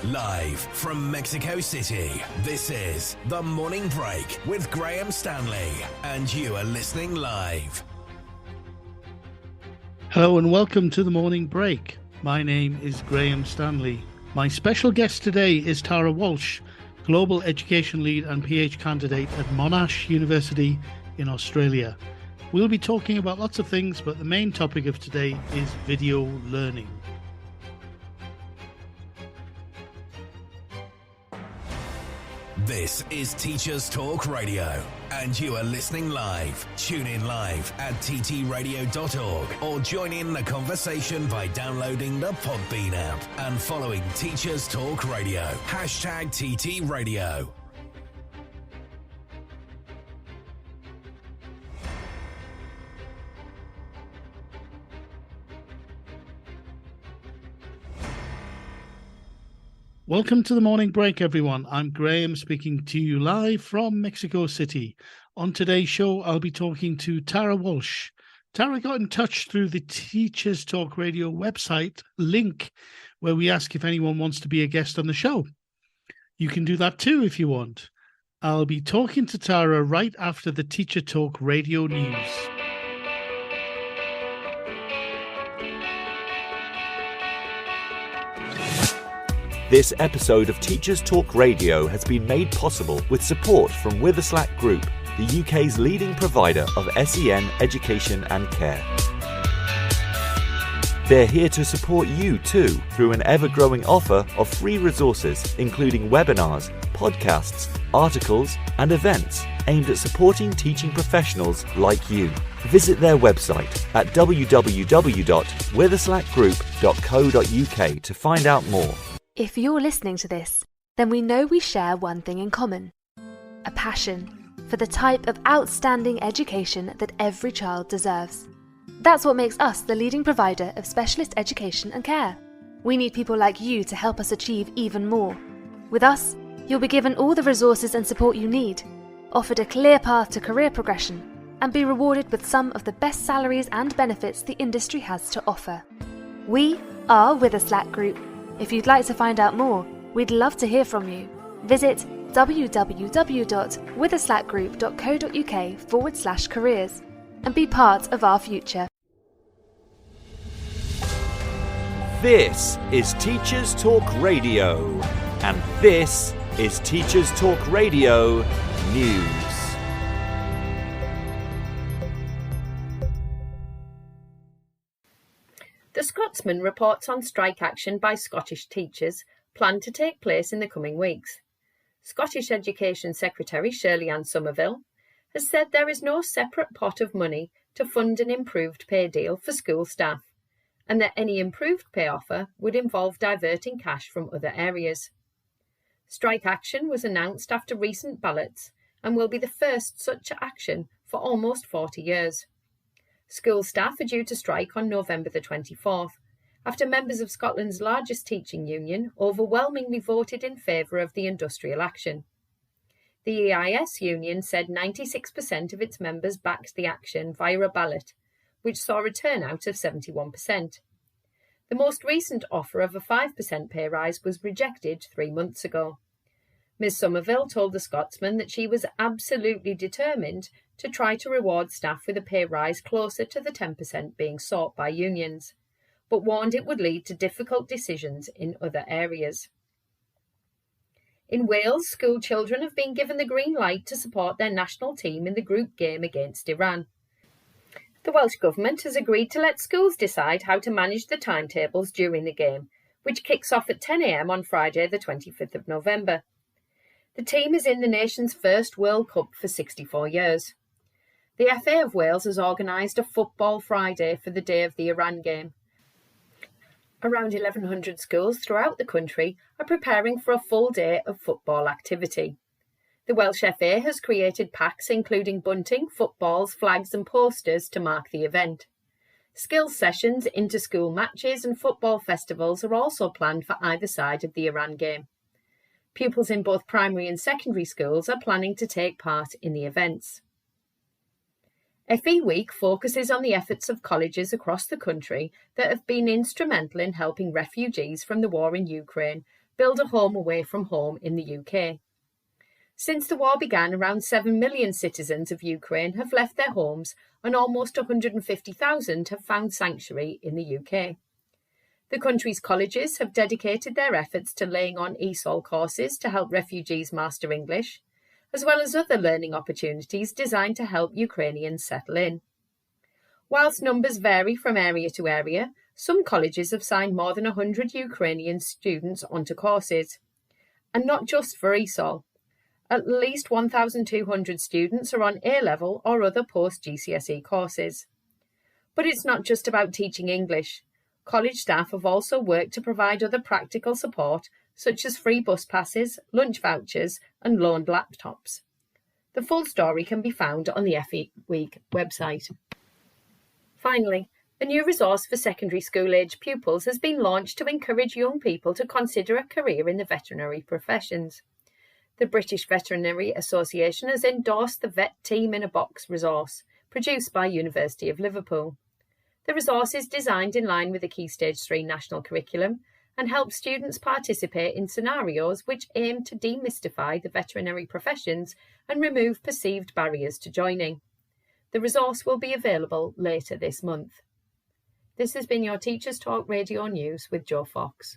Live from Mexico City, this is The Morning Break with Graham Stanley, and you are listening live. Hello and welcome to The Morning Break. My name is Graham Stanley. My special guest today is Tara Walsh, Global Education Lead and PH candidate at Monash University in Australia. We'll be talking about lots of things, but the main topic of today is video learning. This is Teachers Talk Radio, and you are listening live. Tune in live at ttradio.org or join in the conversation by downloading the Podbean app and following Teachers Talk Radio, #TT Radio. Welcome to The Morning Break, everyone. I'm Graham, speaking to you live from Mexico City. On today's show, I'll be talking to Tara Walsh. Tara got in touch through the Teachers Talk Radio website link, where we ask if anyone wants to be a guest on the show. You can do that too if you want. I'll be talking to Tara right after the Teacher Talk Radio news. This episode of Teachers Talk Radio has been made possible with support from Witherslack Group, the UK's leading provider of SEN education and care. They're here to support you too through an ever-growing offer of free resources, including webinars, podcasts, articles, and events aimed at supporting teaching professionals like you. Visit their website at www.witherslackgroup.co.uk to find out more. If you're listening to this, then we know we share one thing in common: a passion for the type of outstanding education that every child deserves. That's what makes us the leading provider of specialist education and care. We need people like you to help us achieve even more. With us, you'll be given all the resources and support you need, offered a clear path to career progression, and be rewarded with some of the best salaries and benefits the industry has to offer. We are Witherslack Group. If you'd like to find out more, we'd love to hear from you. Visit www.witherslackgroup.co.uk/careers and be part of our future. This is Teachers Talk Radio, and this is Teachers Talk Radio News. The Scotsman reports on strike action by Scottish teachers planned to take place in the coming weeks. Scottish Education Secretary Shirley-Anne Somerville has said there is no separate pot of money to fund an improved pay deal for school staff, and that any improved pay offer would involve diverting cash from other areas. Strike action was announced after recent ballots and will be the first such action for almost 40 years. School staff are due to strike on November the 24th, after members of Scotland's largest teaching union overwhelmingly voted in favour of the industrial action. The EIS union said 96% of its members backed the action via a ballot, which saw a turnout of 71%. The most recent offer of a 5% pay rise was rejected 3 months ago. Ms Somerville told the Scotsman that she was absolutely determined to try to reward staff with a pay rise closer to the 10% being sought by unions, but warned it would lead to difficult decisions in other areas. In Wales, school children have been given the green light to support their national team in the group game against Iran. The Welsh Government has agreed to let schools decide how to manage the timetables during the game, which kicks off at 10 a.m. on Friday the 25th of November. The team is in the nation's first World Cup for 64 years. The FA of Wales has organised a Football Friday for the day of the Iran game. Around 1,100 schools throughout the country are preparing for a full day of football activity. The Welsh FA has created packs including bunting, footballs, flags and posters to mark the event. Skills sessions, inter-school matches and football festivals are also planned for either side of the Iran game. Pupils in both primary and secondary schools are planning to take part in the events. FE Week focuses on the efforts of colleges across the country that have been instrumental in helping refugees from the war in Ukraine build a home away from home in the UK. Since the war began, around 7 million citizens of Ukraine have left their homes and almost 150,000 have found sanctuary in the UK. The country's colleges have dedicated their efforts to laying on ESOL courses to help refugees master English, as well as other learning opportunities designed to help Ukrainians settle in. Whilst numbers vary from area to area, some colleges have signed more than 100 Ukrainian students onto courses. And not just for ESOL. At least 1,200 students are on A-level or other post-GCSE courses. But it's not just about teaching English. College staff have also worked to provide other practical support, such as free bus passes, lunch vouchers, and loaned laptops. The full story can be found on the FE Week website. Finally, a new resource for secondary school-age pupils has been launched to encourage young people to consider a career in the veterinary professions. The British Veterinary Association has endorsed the Vet Team in a Box resource, produced by University of Liverpool. The resource is designed in line with the Key Stage 3 national curriculum and helps students participate in scenarios which aim to demystify the veterinary professions and remove perceived barriers to joining. The resource will be available later this month. This has been your Teachers Talk Radio News with Joe Fox.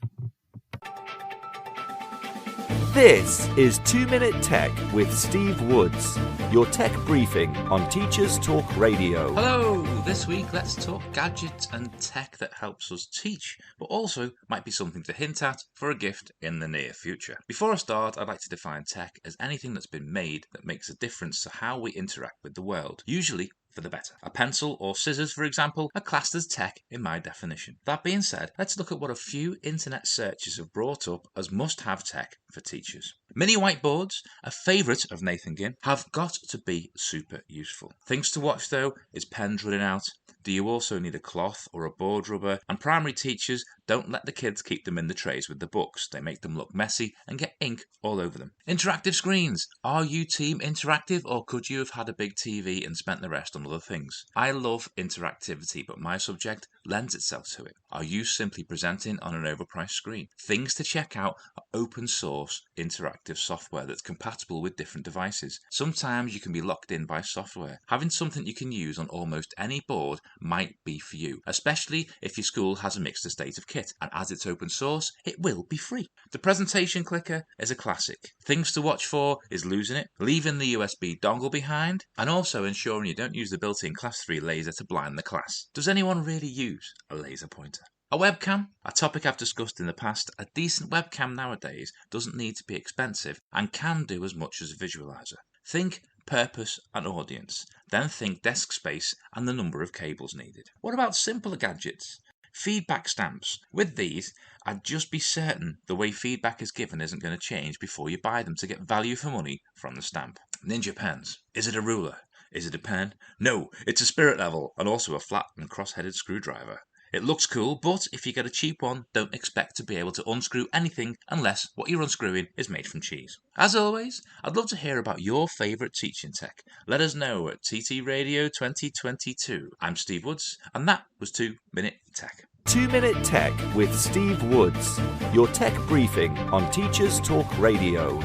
This is 2 Minute Tech with Steve Woods, your tech briefing on Teachers Talk Radio. Hello! This week let's talk gadgets and tech that helps us teach, but also might be something to hint at for a gift in the near future. Before I start, I'd like to define tech as anything that's been made that makes a difference to how we interact with the world, usually for the better. A pencil or scissors, for example, are classed as tech in my definition. That being said, let's look at what a few internet searches have brought up as must-have tech for teachers. Mini whiteboards, a favourite of Nathan Ginn, have got to be super useful. Things to watch though is pens running out. Do you also need a cloth or a board rubber? And primary teachers, don't let the kids keep them in the trays with the books. They make them look messy and get ink all over them. Interactive screens. Are you team interactive, or could you have had a big TV and spent the rest on other things? I love interactivity, but my subject lends itself to it. Are you simply presenting on an overpriced screen? Things to check out are open source interactive software that's compatible with different devices. Sometimes you can be locked in by software. Having something you can use on almost any board might be for you, especially if your school has a mixed estate of kit, and as it's open source, it will be free. The presentation clicker is a classic. Things to watch for is losing it, leaving the USB dongle behind, and also ensuring you don't use the built-in Class 3 laser to blind the class. Does anyone really use a laser pointer? A webcam, a topic I've discussed in the past. A decent webcam nowadays doesn't need to be expensive and can do as much as a visualizer. Think purpose and audience, then think desk space and the number of cables needed. What about simpler gadgets? Feedback stamps. With these, I'd just be certain the way feedback is given isn't going to change before you buy them to get value for money from the stamp. Ninja pens. Is it a ruler? Is it a pen? No, it's a spirit level and also a flat and cross-headed screwdriver. It looks cool, but if you get a cheap one, don't expect to be able to unscrew anything unless what you're unscrewing is made from cheese. As always, I'd love to hear about your favourite teaching tech. Let us know at TT Radio 2022. I'm Steve Woods, and that was 2 Minute Tech. 2 Minute Tech with Steve Woods, your tech briefing on Teachers Talk Radio.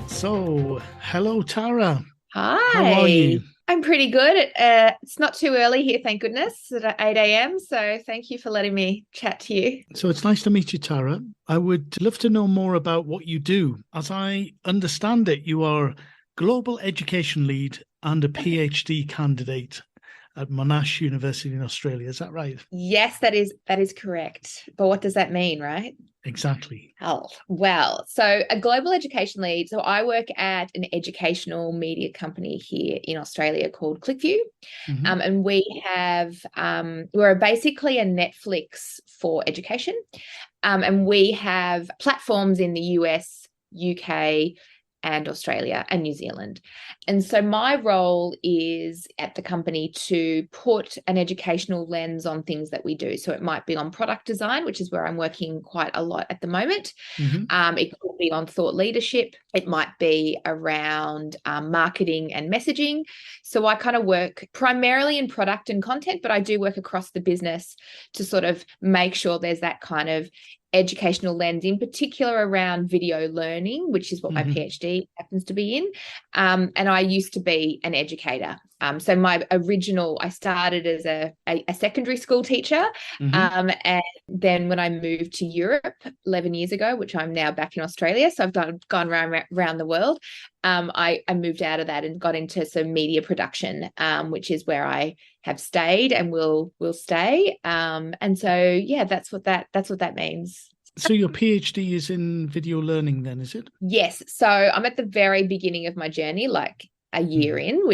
So, hello, Tara. Hi. How are you? I'm pretty good. It's not too early here, thank goodness. It's at 8 a.m. So thank you for letting me chat to you. So it's nice to meet you, Tara. I would love to know more about what you do. As I understand it, you are Global Education Lead and a PhD candidate at Monash University in Australia. Is that right? Yes, that is correct. But what does that mean, right? Exactly. Oh, well, so a global education lead. So I work at an educational media company here in Australia called ClickView. Mm-hmm. And we have, we're basically a Netflix for education. And we have platforms in the US, UK, and Australia and New Zealand. And so my role is at the company to put an educational lens on things that we do. So it might be on product design, which is where I'm working quite a lot at the moment. Mm-hmm. It could be on thought leadership. It might be around marketing and messaging. So I kind of work primarily in product and content, but I do work across the business to sort of make sure there's that kind of educational lens, in particular around video learning, which is what my PhD happens to be in. And I used to be an educator. So I started as a secondary school teacher. And then when I moved to Europe 11 years ago, which I'm now back in Australia, so I've gone around the world, I moved out of that and got into some media production, which is where I have stayed and will stay. And so, yeah, that's what that means. So your PhD is in video learning then, is it? Yes. So I'm at the very beginning of my journey, like a year in,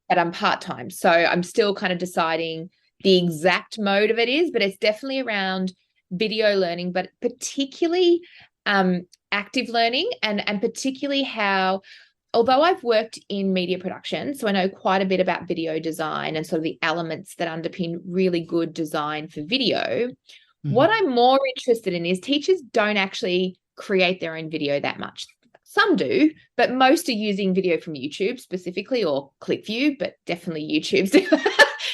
but I'm part-time. So I'm still kind of deciding the exact mode of it is, but it's definitely around video learning, but particularly active learning and particularly how, although I've worked in media production, so I know quite a bit about video design and sort of the elements that underpin really good design for video. What I'm more interested in is teachers don't actually create their own video that much. Some do, but most are using video from YouTube specifically, or ClipView, but definitely YouTube's.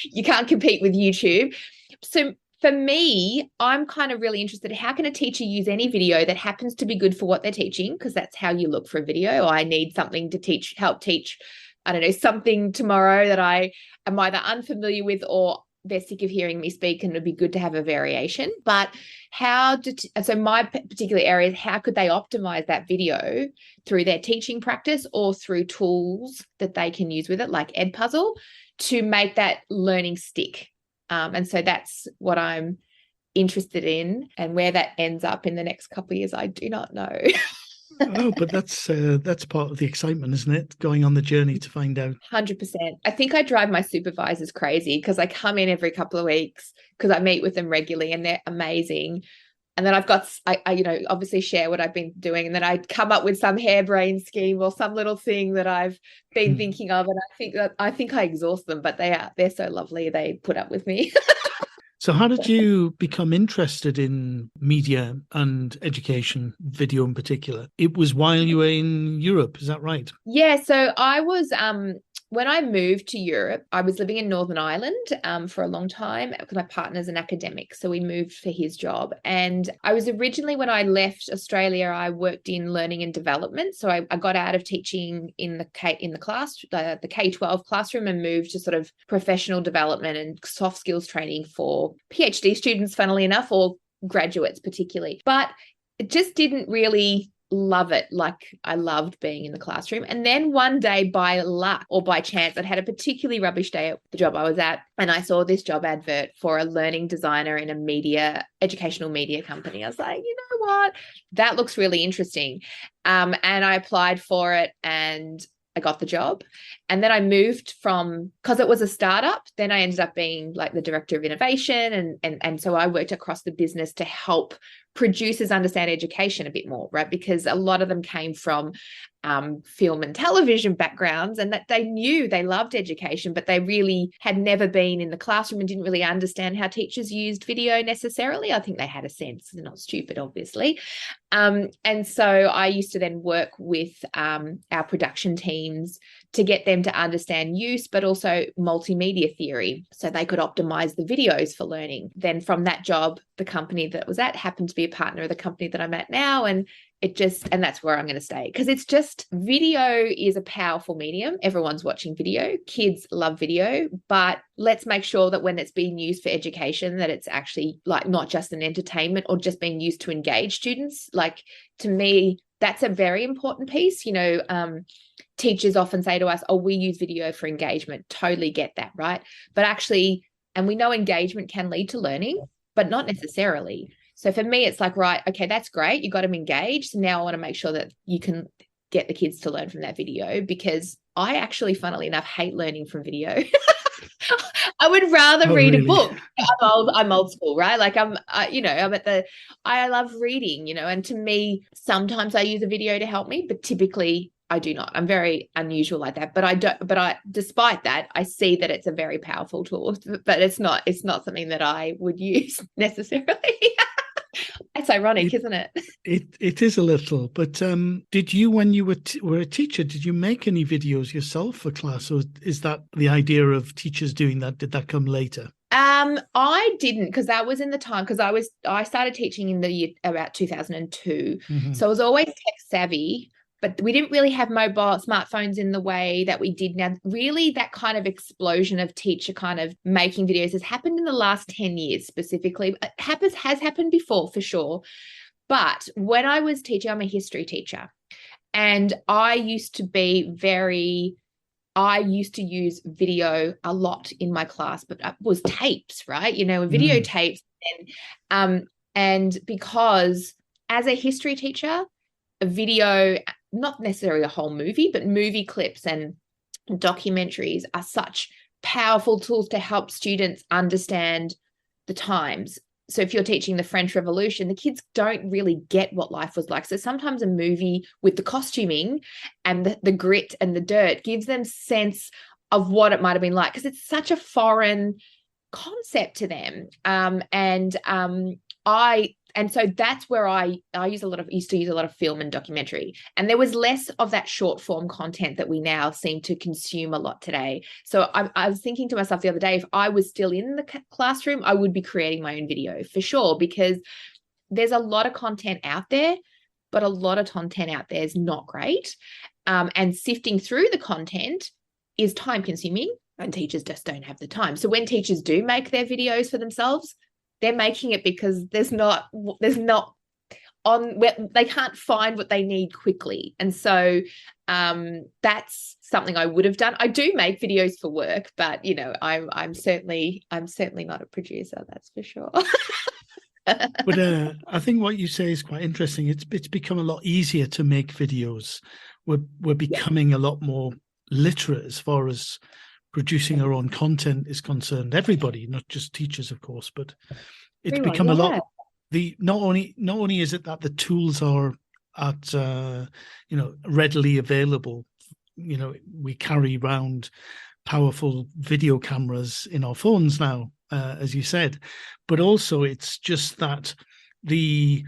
You can't compete with YouTube. So for me, I'm kind of really interested in how can a teacher use any video that happens to be good for what they're teaching, because that's how you look for a video. I need something to help teach, I don't know, something tomorrow that I am either unfamiliar with or they're sick of hearing me speak, and it'd be good to have a variation. But so my particular area is how could they optimize that video through their teaching practice or through tools that they can use with it, like Edpuzzle, to make that learning stick. And so that's what I'm interested in, and where that ends up in the next couple of years, I do not know. Oh, but that's part of the excitement, isn't it? Going on the journey to find out. 100%. I think I drive my supervisors crazy because I come in every couple of weeks because I meet with them regularly and they're amazing. And then I obviously share what I've been doing, and then I come up with some harebrained scheme or some little thing that I've been thinking of, and I think I exhaust them, but they're so lovely. They put up with me. So how did you become interested in media and education, video in particular? It was while you were in Europe, is that right? Yeah, so I was, when I moved to Europe, I was living in Northern Ireland for a long time because my partner's an academic, so we moved for his job. And I was originally, when I left Australia, I worked in learning and development. So I got out of teaching in the K-12 classroom and moved to sort of professional development and soft skills training for PhD students, funnily enough, or graduates particularly. But it just didn't really love it like I loved being in the classroom. And then one day, by luck or by chance, I'd had a particularly rubbish day at the job I was at, and I saw this job advert for a learning designer in a educational media company. I was like, you know what, that looks really interesting. And I applied for it and I got the job. And then I moved because it was a startup, then I ended up being like the director of innovation. And so I worked across the business to help producers understand education a bit more, right? Because a lot of them came from film and television backgrounds, and that they loved education, but they really had never been in the classroom and didn't really understand how teachers used video necessarily. I think they had a sense. They're not stupid, obviously. And so I used to then work with our production teams to get them to understand use, but also multimedia theory, so they could optimize the videos for learning. Then from that job, the company that was at happened to be a partner of the company that I'm at now. And that's where I'm going to stay, because it's just, video is a powerful medium. Everyone's watching video. Kids love video, but let's make sure that when it's being used for education, that it's actually like not just an entertainment or just being used to engage students. Like, to me, that's a very important piece. Teachers often say to us, oh, we use video for engagement. Totally get that, right? But actually, and we know engagement can lead to learning, but not necessarily. So for me, it's like, right, okay, that's great. You got them engaged. So now I want to make sure that you can get the kids to learn from that video, because I actually, funnily enough, hate learning from video. I would rather read a book. I'm old school, right? Like I love reading, and to me, sometimes I use a video to help me, but typically I do not. I'm very unusual like that, but despite that, I see that it's a very powerful tool, but it's not something that I would use necessarily. It's ironic, isn't it? It is a little, but did you, when you were a teacher, did you make any videos yourself for class, or is that the idea of teachers doing that? Did that come later? I didn't, because that was in the time, because I started teaching in the year about 2002. So I was always tech savvy, but we didn't really have mobile smartphones in the way that we did now. Really, that kind of explosion of teacher kind of making videos has happened in the last 10 years specifically. It has happened before for sure. But when I was teaching, I'm a history teacher, and I used to use video a lot in my class, but it was tapes, right? Videotapes. And because as a history teacher, a video, not necessarily a whole movie, but movie clips and documentaries are such powerful tools to help students understand the times. So if you're teaching the French Revolution, the kids don't really get what life was like. So sometimes a movie with the costuming and the grit and the dirt gives them sense of what it might have been like, because it's such a foreign concept to them. And so that's where I used to use a lot of film and documentary, and there was less of that short form content that we now seem to consume a lot today. So I was thinking to myself the other day, if I was still in the classroom, I would be creating my own video for sure, because there's a lot of content out there, but a lot of content out there is not great. And sifting through the content is time consuming, and teachers just don't have the time. So when teachers do make their videos for themselves, they're making it because they can't find what they need quickly. And so that's something I would have done. I do make videos for work, but I'm certainly not a producer, that's for sure. But I think what you say is quite interesting. It's become a lot easier to make videos. We're becoming a lot more literate as far as producing our own content is concerned. Everybody, not just teachers, of course, but it's become a lot. Not only is it that the tools are at readily available. We carry around powerful video cameras in our phones now, as you said, but also it's just that the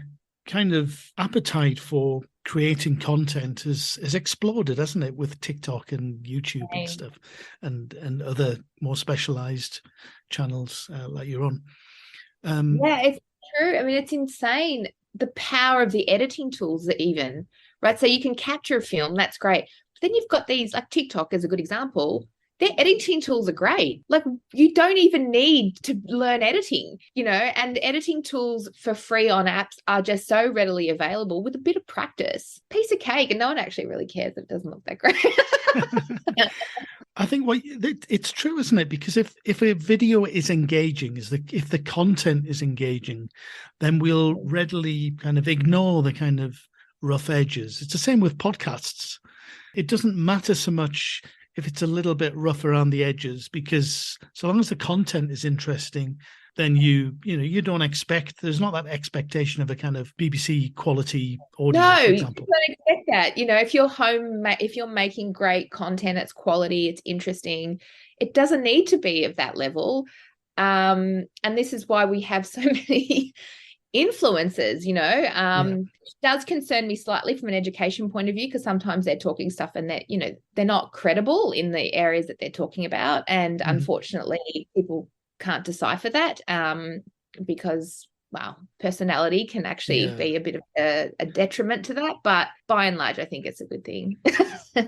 kind of appetite for creating content has exploded, hasn't it, with TikTok and YouTube and stuff, and other more specialized channels like you're on. It's true. I mean, it's insane, the power of the editing tools, even, right? So you can capture a film, that's great. But then you've got these, like TikTok is a good example. Their editing tools are great. Like, you don't even need to learn editing, and editing tools for free on apps are just so readily available with a bit of practice. Piece of cake, and no one actually really cares if it doesn't look that great. I think it's true, isn't it? Because if a video is engaging, if the content is engaging, then we'll readily kind of ignore the kind of rough edges. It's the same with podcasts. It doesn't matter so much if it's a little bit rough around the edges, because so long as the content is interesting, then you don't expect, there's not that expectation of a kind of BBC quality audio, for example. You don't expect that. If you're making great content, it's quality, it's interesting, it doesn't need to be of that level. And this is why we have so many influencers, It does concern me slightly from an education point of view, because sometimes they're talking stuff and that, they're not credible in the areas that they're talking about. And unfortunately, people can't decipher that, because personality can actually be a bit of a detriment to that. But by and large, I think it's a good thing.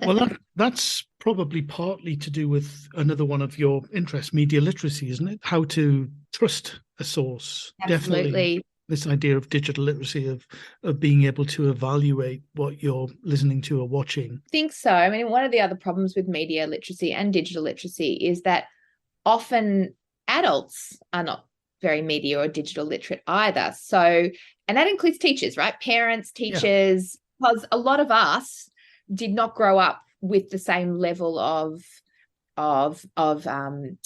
Well, that's probably partly to do with another one of your interests, media literacy, isn't it? How to trust a source. Absolutely. Definitely this idea of digital literacy, of being able to evaluate what you're listening to or watching. I think so. I mean, one of the other problems with media literacy and digital literacy is that often adults are not very media or digital literate either. So, and that includes teachers, right? Parents, teachers, because a lot of us did not grow up with the same level of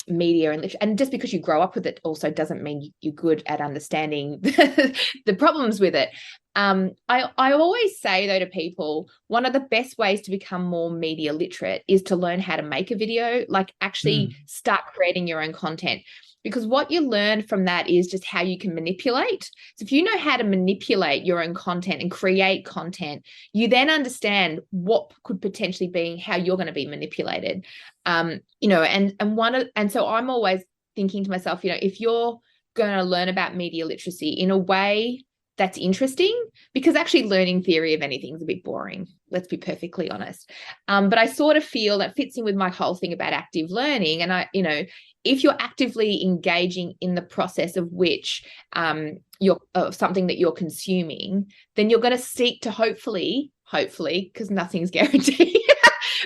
media and just because you grow up with it also doesn't mean you're good at understanding the problems with it. I always say, though, to people, one of the best ways to become more media literate is to learn how to make a video, like actually start creating your own content. Because what you learn from that is just how you can manipulate. So if you know how to manipulate your own content and create content, you then understand what could potentially be how you're going to be manipulated. And so I'm always thinking to myself, if you're going to learn about media literacy in a way that's interesting, because actually learning theory of anything is a bit boring, let's be perfectly honest. But I sort of feel that fits in with my whole thing about active learning. And if you're actively engaging in the process of which something that you're consuming, then you're going to seek to hopefully, because nothing's guaranteed,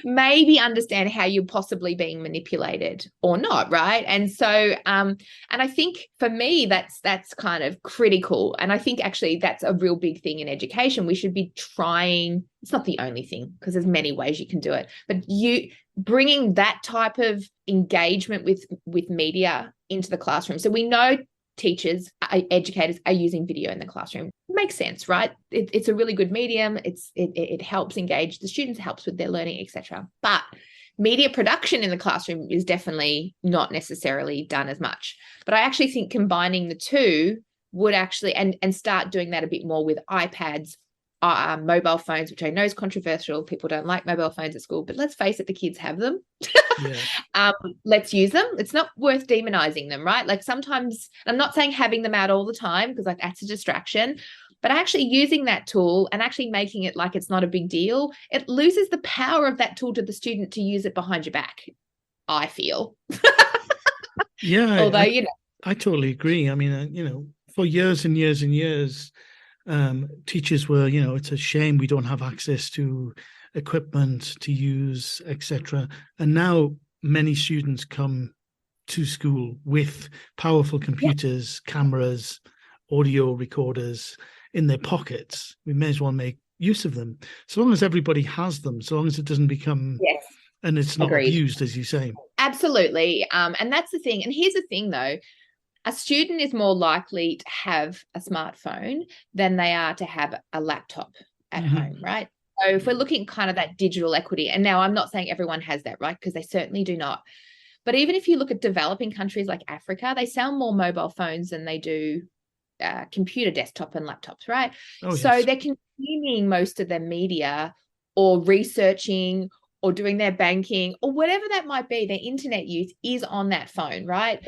maybe understand how you're possibly being manipulated or not, right? And so, and I think for me, that's kind of critical. And I think actually that's a real big thing in education. We should be trying, it's not the only thing, because there's many ways you can do it, but you bringing that type of engagement with media into the classroom. So we know teachers, educators are using video in the classroom. Makes sense, right? It's a really good medium. It helps engage the students, helps with their learning, etc. But media production in the classroom is definitely not necessarily done as much. But I actually think combining the two would actually, and start doing that a bit more with iPads, mobile phones, which I know is controversial. People don't like mobile phones at school, but let's face it, the kids have them. Yeah. Let's use them. It's not worth demonizing them, right? Like sometimes, I'm not saying having them out all the time, because like that's a distraction, but actually using that tool and actually making it like it's not a big deal, it loses the power of that tool to the student to use it behind your back, I feel. Yeah. Although, I totally agree. I mean, for years and years and years, teachers were, it's a shame we don't have access to equipment to use, etc. And now many students come to school with powerful computers, cameras, audio recorders in their pockets. We may as well make use of them, so long as everybody has them, so long as it doesn't become, and it's not abused, as you say. Absolutely. And that's the thing. And here's the thing, though. A student is more likely to have a smartphone than they are to have a laptop at home, right? So if we're looking kind of that digital equity, and now I'm not saying everyone has that, right? Because they certainly do not. But even if you look at developing countries like Africa, they sell more mobile phones than they do computer desktop and laptops, right? So they're consuming most of their media or researching or doing their banking or whatever that might be. Their internet use is on that phone, right?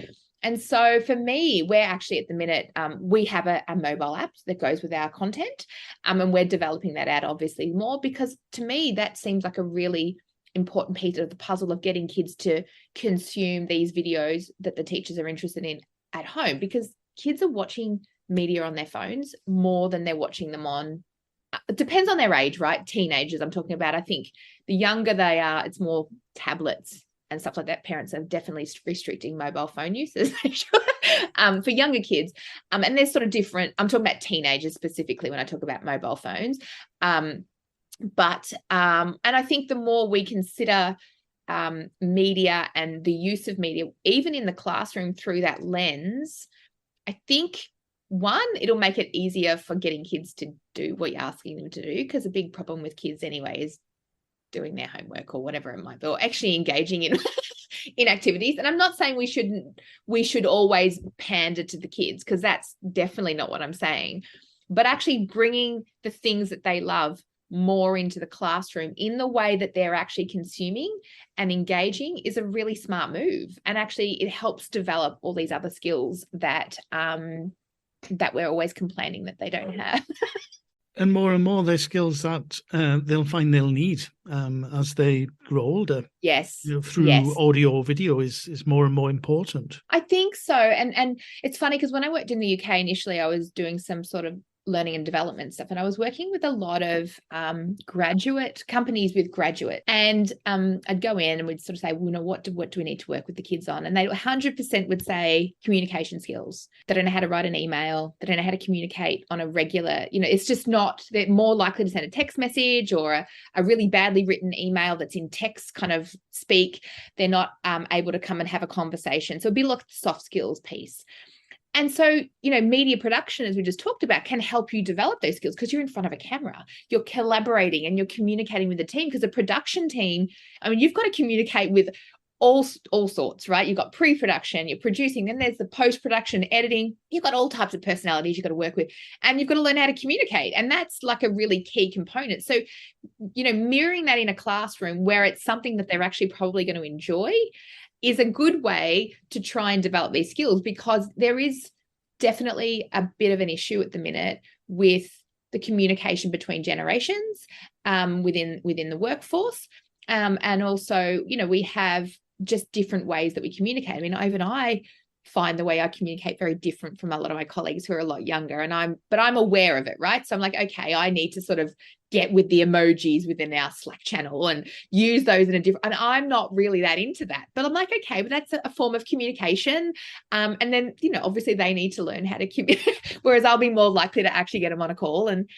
And so for me, we're actually at the minute, we have a mobile app that goes with our content, and we're developing that out obviously more, because to me, that seems like a really important piece of the puzzle of getting kids to consume these videos that the teachers are interested in at home, because kids are watching media on their phones more than they're watching them on, it depends on their age, right? Teenagers I'm talking about. I think the younger they are, it's more tablets and stuff like that. Parents are definitely restricting mobile phone use for younger kids. And they're sort of different. I'm talking about teenagers specifically when I talk about mobile phones. And I think the more we consider media and the use of media, even in the classroom through that lens, I think, one, it'll make it easier for getting kids to do what you're asking them to do, because a big problem with kids anyway is doing their homework or whatever it might be, or actually engaging in activities. And I'm not saying we should always pander to the kids, because that's definitely not what I'm saying, but actually bringing the things that they love more into the classroom in the way that they're actually consuming and engaging is a really smart move. And actually it helps develop all these other skills that we're always complaining that they don't have. And more they're skills that they'll find they'll need as they grow older. Yes. Through audio or video is more and more important. I think so. And it's funny because when I worked in the UK initially, I was doing some sort of learning and development stuff, and I was working with a lot of graduate companies with graduate, and I'd go in and we'd sort of say, well, what do we need to work with the kids on? And they 100% would say communication skills. They don't know how to write an email. They don't know how to communicate on a regular, it's just not, they're more likely to send a text message or a really badly written email that's in text kind of speak. They're not able to come and have a conversation. So it'd be like the soft skills piece. And so, media production, as we just talked about, can help you develop those skills because you're in front of a camera, you're collaborating and you're communicating with the team, because a production team, you've got to communicate with all sorts, right? You've got pre-production, you're producing, then there's the post-production, editing. You've got all types of personalities you've got to work with, and you've got to learn how to communicate. And that's like a really key component. So, mirroring that in a classroom where it's something that they're actually probably going to enjoy, is a good way to try and develop these skills, because there is definitely a bit of an issue at the minute with the communication between generations within the workforce. And also, we have just different ways that we communicate. I mean, even I find the way I communicate very different from a lot of my colleagues who are a lot younger, but I'm aware of it, right? So I'm like, okay, I need to sort of get with the emojis within our Slack channel and use those in a different, and I'm not really that into that, but I'm like, okay, but that's a form of communication. And then, obviously they need to learn how to communicate, whereas I'll be more likely to actually get them on a call and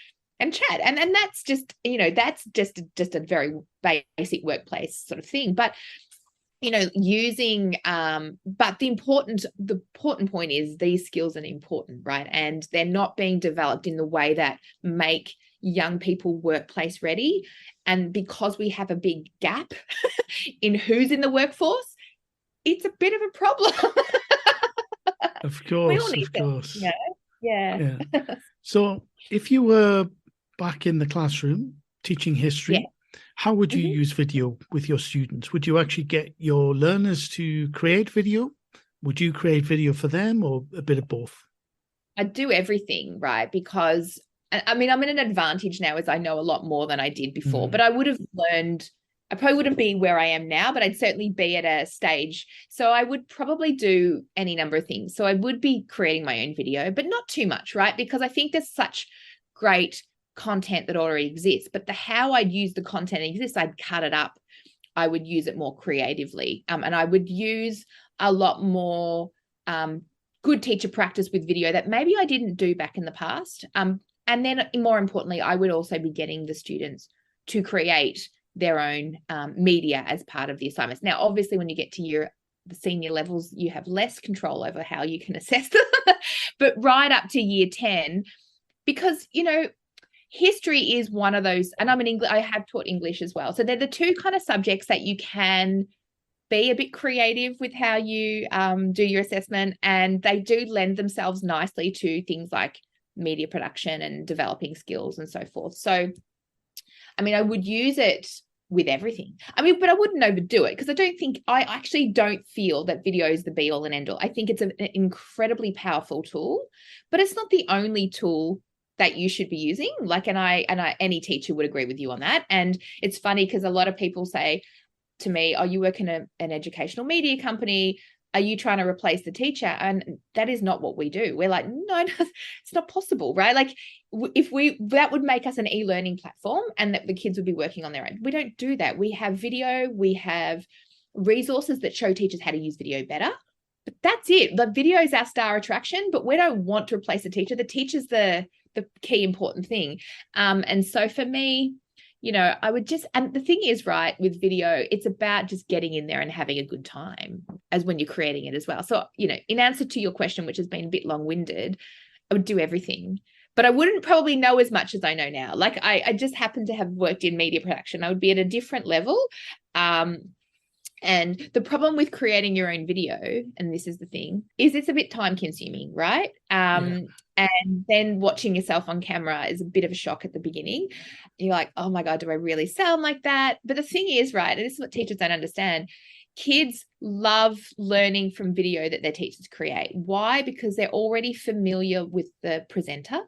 chat. And that's just, that's just a very basic workplace sort of thing. But using but the important point is these skills are important, right? And they're not being developed in the way that make young people workplace ready. And because we have a big gap in who's in the workforce, it's a bit of a problem. Of course. Yeah. So if you were back in the classroom teaching history, how would you use video with your students? Would you actually get your learners to create video? Would you create video for them, or a bit of both? I do everything, right? Because, I mean, I'm in an advantage now as I know a lot more than I did before, but I would have learned, I probably wouldn't be where I am now, but I'd certainly be at a stage. So I would probably do any number of things. So I would be creating my own video, but not too much, right? Because I think there's such great content that already exists, but how I'd use the content that exists, I'd cut it up. I would use it more creatively. And I would use a lot more good teacher practice with video that maybe I didn't do back in the past. And then more importantly, I would also be getting the students to create their own media as part of the assignments. Now, obviously, when you get to the senior levels, you have less control over how you can assess them, but right up to year 10, because, history is one of those, and I have taught English as well. So they're the two kind of subjects that you can be a bit creative with how you do your assessment, and they do lend themselves nicely to things like media production and developing skills and so forth. So, I mean, I would use it with everything. I mean, but I wouldn't overdo it, because I actually don't feel that video is the be all and end all. I think it's an incredibly powerful tool, but it's not the only tool that you should be using. Any teacher would agree with you on that. And it's funny because a lot of people say to me, oh, you work in an educational media company, are you trying to replace the teacher? And that is not what we do. We're like, no, it's not possible, right? Like that would make us an e-learning platform and that the kids would be working on their own. We don't do that. We have video, we have resources that show teachers how to use video better. But that's it. The video is our star attraction, but we don't want to replace the teacher. The teacher's the key important thing. And so for me, I would and the thing is, right, with video, it's about just getting in there and having a good time as when you're creating it as well. So, in answer to your question, which has been a bit long-winded, I would do everything, but I wouldn't probably know as much as I know now. Like I just happen to have worked in media production. I would be at a different level. And the problem with creating your own video, and this is the thing, is it's a bit time consuming, right? And then watching yourself on camera is a bit of a shock at the beginning. You're like, oh my God, do I really sound like that? But the thing is, right, and this is what teachers don't understand, kids love learning from video that their teachers create. Why? Because they're already familiar with the presenter.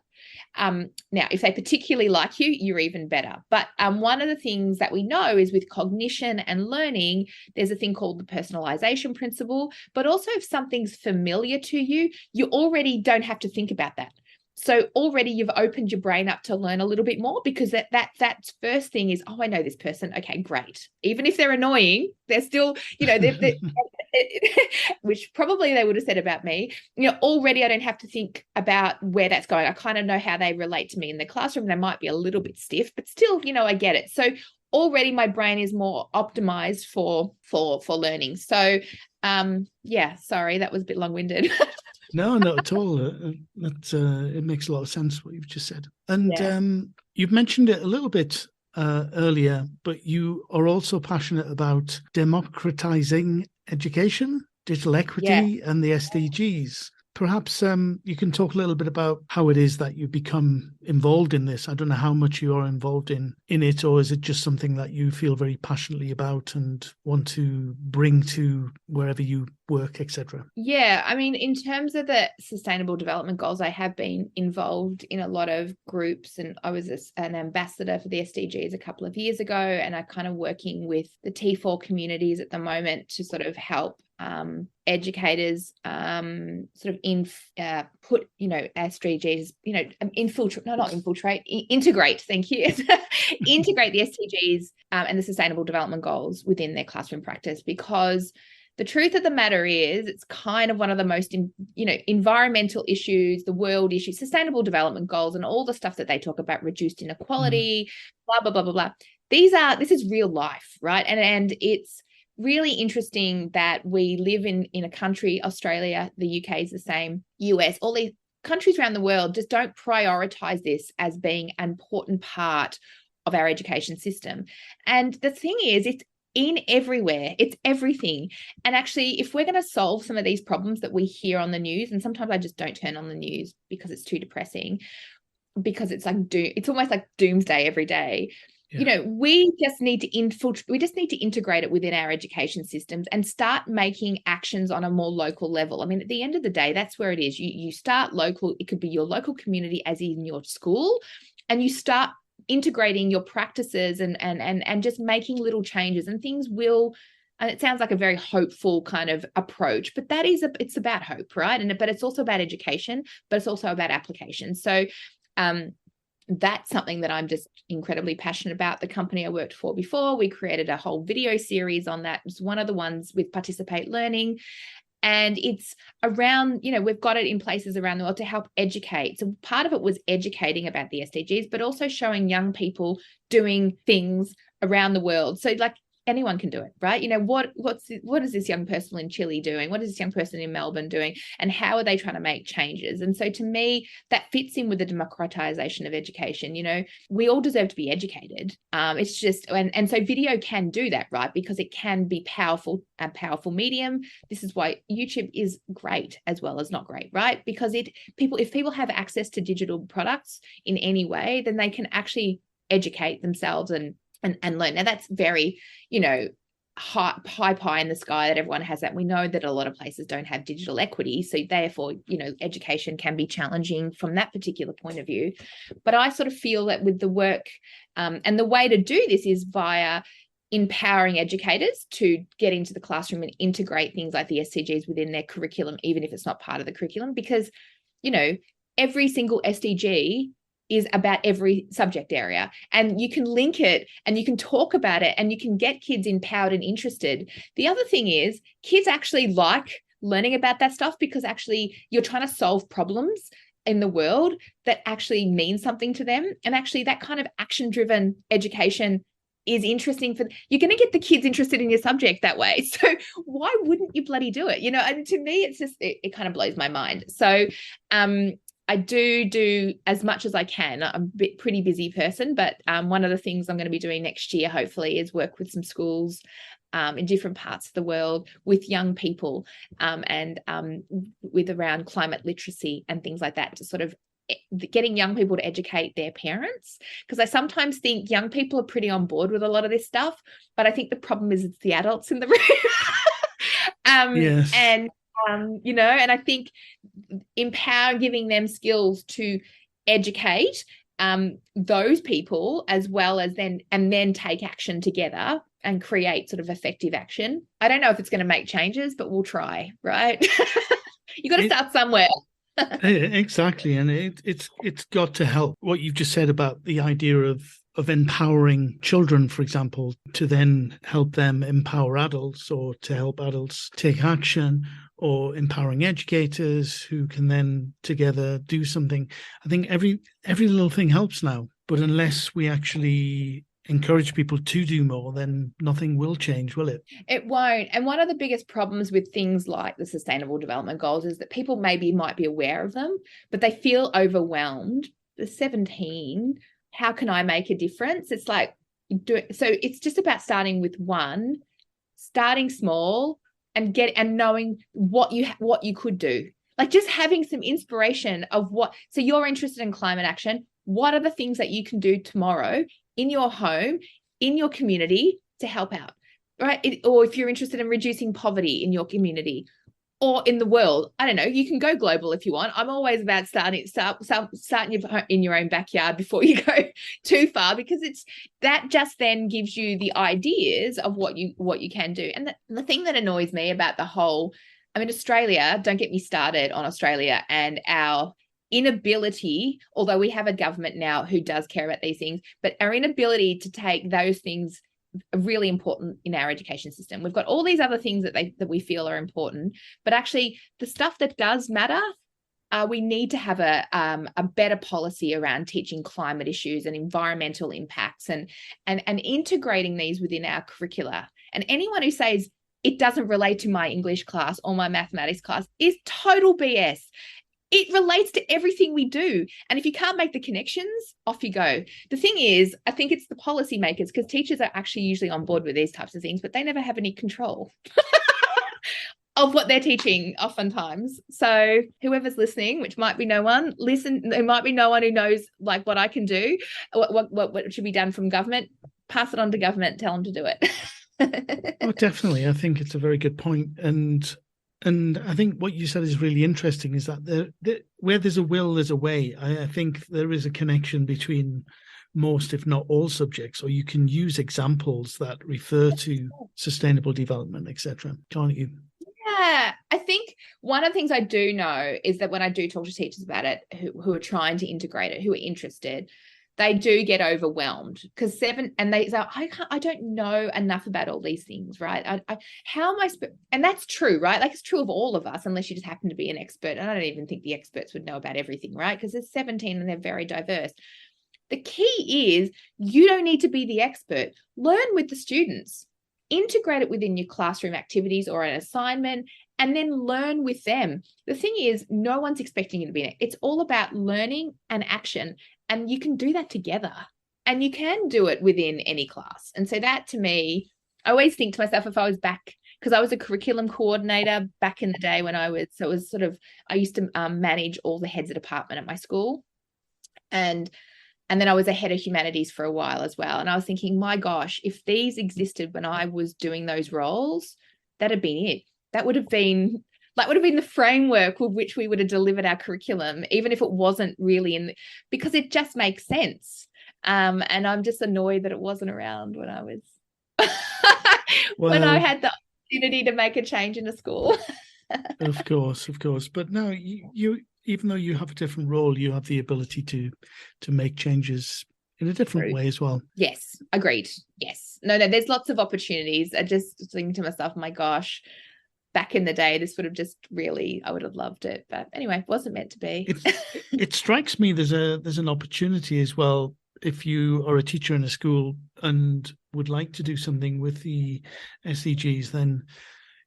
Now, if they particularly like you, you're even better. But one of the things that we know is with cognition and learning, there's a thing called the personalization principle. But also if something's familiar to you, you already don't have to think about that. So already you've opened your brain up to learn a little bit more, because that first thing is, oh, I know this person. Okay, great. Even if they're annoying, they're still, which probably they would have said about me, already I don't have to think about where that's going. I kind of know how they relate to me in the classroom. They might be a little bit stiff, but still, I get it. So already my brain is more optimized for learning. So, sorry, that was a bit long-winded. No, not at all. It makes a lot of sense what you've just said. And you've mentioned it a little bit earlier, but you are also passionate about democratizing education, digital equity, and the SDGs. Perhaps you can talk a little bit about how it is that you become involved in this. I don't know how much you are involved in it, or is it just something that you feel very passionately about and want to bring to wherever you work, etc.? Yeah, I mean, in terms of the Sustainable Development Goals, I have been involved in a lot of groups, and I was an ambassador for the SDGs a couple of years ago, and I'm kind of working with the T4 communities at the moment to sort of help educators sort of put, SDGs, integrate, thank you, integrate the SDGs and the Sustainable Development Goals within their classroom practice, because the truth of the matter is it's kind of one of the most, environmental issues, the world issues, Sustainable Development Goals, and all the stuff that they talk about, reduced inequality, blah, blah, blah, blah, blah. This is real life, right? And it's really interesting that we live in a country, Australia, the UK is the same, US, all these countries around the world just don't prioritize this as being an important part of our education system. And the thing is, it's in everywhere, it's everything. And actually, if we're going to solve some of these problems that we hear on the news, and sometimes I just don't turn on the news because it's too depressing, because it's like it's almost like doomsday every day. Yeah. We just need to integrate it within our education systems and start making actions on a more local level. I mean, at the end of the day, that's where it is. You start local. It could be your local community, as in your school, and you start integrating your practices and just making little changes, and things will. And it sounds like a very hopeful kind of approach, but it's about hope, right? But it's also about education, but it's also about application. So, that's something that I'm just incredibly passionate about. The company I worked for before, we created a whole video series on that. It was one of the ones with Participate Learning. And it's around, we've got it in places around the world to help educate. So part of it was educating about the SDGs, but also showing young people doing things around the world. So like anyone can do it, right? What is this young person in Chile doing? What is this young person in Melbourne doing? And how are they trying to make changes? And so to me, that fits in with the democratization of education. We all deserve to be educated. It's just, and so video can do that, right? Because it can be a powerful medium. This is why YouTube is great as well as not great, right? Because if people have access to digital products in any way, then they can actually educate themselves and learn. Now that's very, high pie in the sky that everyone has that. We know that a lot of places don't have digital equity. So therefore, education can be challenging from that particular point of view. But I sort of feel that with the work and the way to do this is via empowering educators to get into the classroom and integrate things like the SDGs within their curriculum, even if it's not part of the curriculum, because, every single SDG is about every subject area, and you can link it and you can talk about it and you can get kids empowered and interested. The other thing is kids actually like learning about that stuff, because actually you're trying to solve problems in the world that actually mean something to them. And actually that kind of action-driven education is interesting you're going to get the kids interested in your subject that way. So why wouldn't you bloody do it? And to me, it's just, it kind of blows my mind. So, I do as much as I can. I'm a pretty busy person, but one of the things I'm going to be doing next year, hopefully, is work with some schools in different parts of the world with young people and with around climate literacy and things like that, to sort of getting young people to educate their parents. Because I sometimes think young people are pretty on board with a lot of this stuff, but I think the problem is it's the adults in the room. Yes. And I think giving them skills to educate those people, as well as then take action together and create sort of effective action. I don't know if it's going to make changes, but we'll try, right? You got to start somewhere. Exactly. And it's got to help. What you've just said about the idea of empowering children, for example, to then help them empower adults, or to help adults take action, or empowering educators who can then together do something. I think every little thing helps now, but unless we actually encourage people to do more, then nothing will change, will it? It won't. And one of the biggest problems with things like the Sustainable Development Goals is that people might be aware of them, but they feel overwhelmed. The 17, how can I make a difference? It's like, so it's just about starting with one, starting small, and knowing what you could do. like just having some inspiration of so you're interested in climate action. What are the things that you can do tomorrow in your home, in your community to help out, right? Or if you're interested in reducing poverty in your community or in the world, I don't know, you can go global if you want. I'm always about starting in your own backyard before you go too far, because that just then gives you the ideas of what you can do. And the thing that annoys me about the whole, I mean, Australia, don't get me started on Australia and our inability, although we have a government now who does care about these things, but our inability to take those things really important in our education system. We've got all these other things that we feel are important, but actually the stuff that does matter, we need to have a better policy around teaching climate issues and environmental impacts and integrating these within our curricula. And anyone who says it doesn't relate to my English class or my mathematics class is total BS. It relates to everything we do. And if you can't make the connections, off you go. The thing is, I think it's the policymakers, because teachers are actually usually on board with these types of things, but they never have any control of what they're teaching oftentimes. So whoever's listening, which might be no one, listen, there might be no one who knows like what I can do, what should be done from government, pass it on to government, tell them to do it. Oh, definitely. I think it's a very good point. And I think what you said is really interesting, is that where there's a will, there's a way. I think there is a connection between most, if not all, subjects, or you can use examples that refer to sustainable development, etc. Can't you? Yeah, I think one of the things I do know is that when I do talk to teachers about it who are trying to integrate it, who are interested, they do get overwhelmed because they say, I don't know enough about all these things, right? How am I, and that's true, right? Like it's true of all of us, unless you just happen to be an expert. And I don't even think the experts would know about everything, right? Because there's 17 and they're very diverse. The key is you don't need to be the expert. Learn with the students, integrate it within your classroom activities or an assignment, and then learn with them. The thing is, no one's expecting you to be it's all about learning and action. And you can do that together, and you can do it within any class. And so that, to me, I always think to myself, if I was back, because I was a curriculum coordinator back in the day when I used to manage all the heads of department at my school. And then I was a head of humanities for a while as well. And I was thinking, my gosh, if these existed when I was doing those roles, that'd have been it. That would have been the framework with which we would have delivered our curriculum, even if it wasn't really because it just makes sense. And I'm just annoyed that it wasn't around when I was, when I had the opportunity to make a change in a school. Of course. But no, you even though you have a different role, you have the ability to make changes in a different way as well. Yes, agreed. Yes. No, there's lots of opportunities. I just think to myself, my gosh, back in the day, this would have just really, I would have loved it. But anyway, it wasn't meant to be. It strikes me there's an opportunity as well. If you are a teacher in a school and would like to do something with the SDGs, then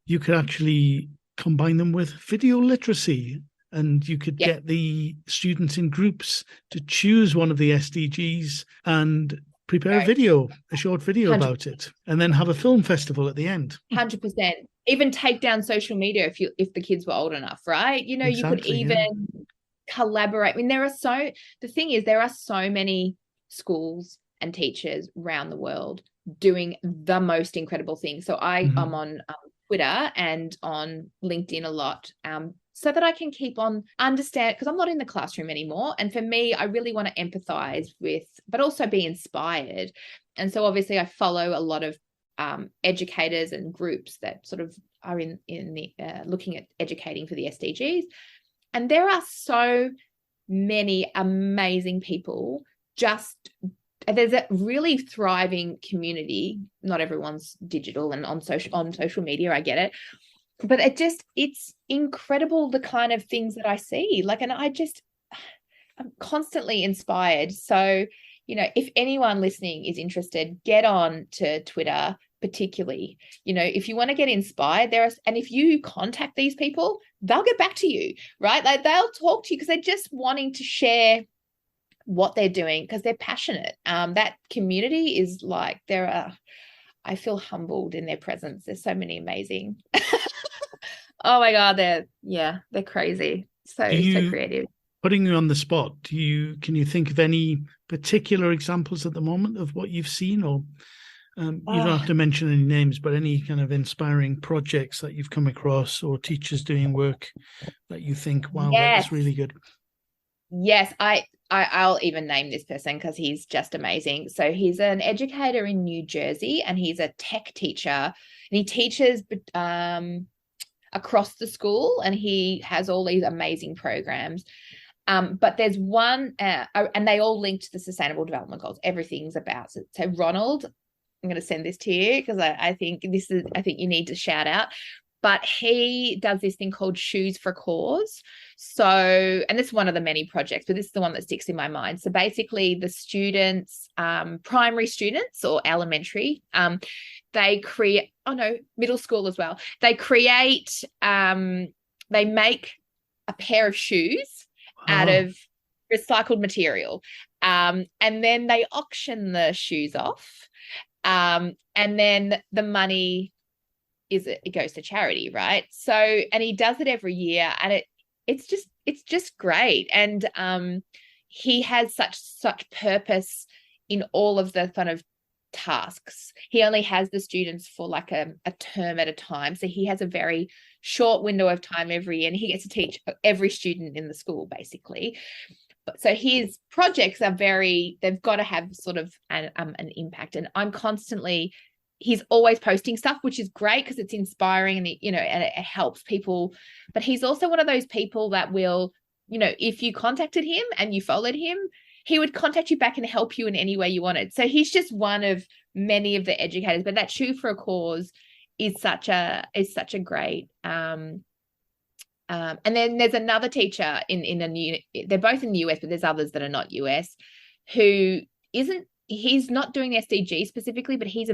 you could actually combine them with video literacy. And you could get the students in groups to choose one of the SDGs and prepare a short video 100%. About it, and then have a film festival at the end. 100%. Even take down social media if the kids were old enough, right? You know, exactly, you could even collaborate. I mean, the thing is, there are so many schools and teachers around the world doing the most incredible things. So I'm on Twitter and on LinkedIn a lot, so that I can keep on understand, because I'm not in the classroom anymore. And for me, I really want to empathize with, but also be inspired. And so obviously I follow a lot of educators and groups that sort of are in the looking at educating for the SDGs. And there are so many amazing people. There's a really thriving community. Not everyone's digital and on social media, I get it. But it's incredible the kind of things that I see. And I'm constantly inspired. So, you know, if anyone listening is interested, get on to Twitter, particularly. You know, if you want to get inspired, and if you contact these people, they'll get back to you, right? Like they'll talk to you because they're just wanting to share what they're doing because they're passionate. That community is I feel humbled in their presence. There's so many amazing. Oh my God, they're crazy. So creative. Putting you on the spot, can you think of any particular examples at the moment of what you've seen, or you don't have to mention any names, but any kind of inspiring projects that you've come across, or teachers doing work that you think, wow, that was really good? Yes, I'll even name this person because he's just amazing. So he's an educator in New Jersey, and he's a tech teacher, and he teaches across the school, and he has all these amazing programs. But there's one, and they all link to the Sustainable Development Goals. Everything's about it. So Ronald, I'm going to send this to you because I think you need to shout out. But he does this thing called Shoes for a Cause. So, and this is one of the many projects, but this is the one that sticks in my mind. So basically the students, primary students or elementary, they create, middle school as well. They create, they make a pair of shoes out of recycled material. And then they auction the shoes off. And then the money it goes to charity, right? So, and he does it every year, and it's just great. And he has such purpose in all of the kind of tasks. He only has the students for like a term at a time, so he has a very short window of time every year, and he gets to teach every student in the school basically. But so his projects are they've got to have sort of an impact, and he's always posting stuff, which is great because it's inspiring and it helps people. But he's also one of those people that will, if you contacted him and you followed him, he would contact you back and help you in any way you wanted. So he's just one of many of the educators. But that Shoe for a Cause is such a great. And then there's another teacher they're both in the US, but there's others that are not US, who he's not doing SDG specifically, but he's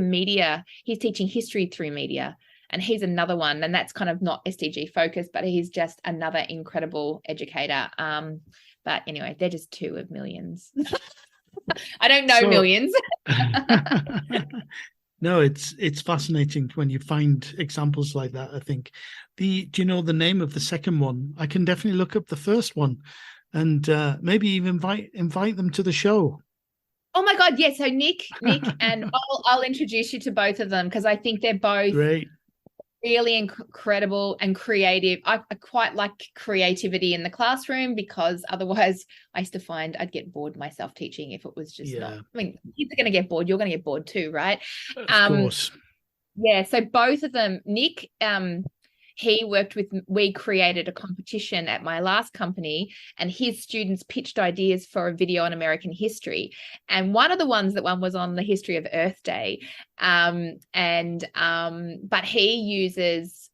teaching history through media, and he's another one, and that's kind of not SDG focused, but he's just another incredible educator. But anyway, they're just two of millions. I don't know millions. No, it's fascinating when you find examples like that. I think do you know the name of the second one? I can definitely look up the first one, and maybe even invite them to the show. Oh my God, yes. So Nick, and I'll introduce you to both of them because I think they're both great, really incredible and creative. I quite like creativity in the classroom because otherwise I used to find I'd get bored myself teaching if it was just not. I mean, kids are going to get bored. You're going to get bored too, right? Of course. Yeah. So both of them, Nick, we created a competition at my last company, and his students pitched ideas for a video on American history. And one of the ones that won was on the history of Earth Day. But he uses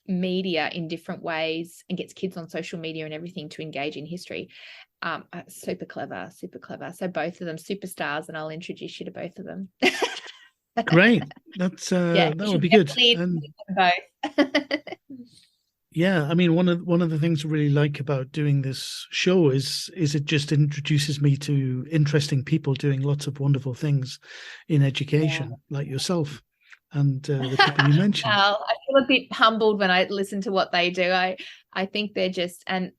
media in different ways and gets kids on social media and everything to engage in history. Super clever. So both of them superstars, and I'll introduce you to both of them. Great. That's that would be good. Yeah, I mean, one of the things I really like about doing this show is it just introduces me to interesting people doing lots of wonderful things in education, like yourself and the people you mentioned. Well, I feel a bit humbled when I listen to what they do. I think they're just they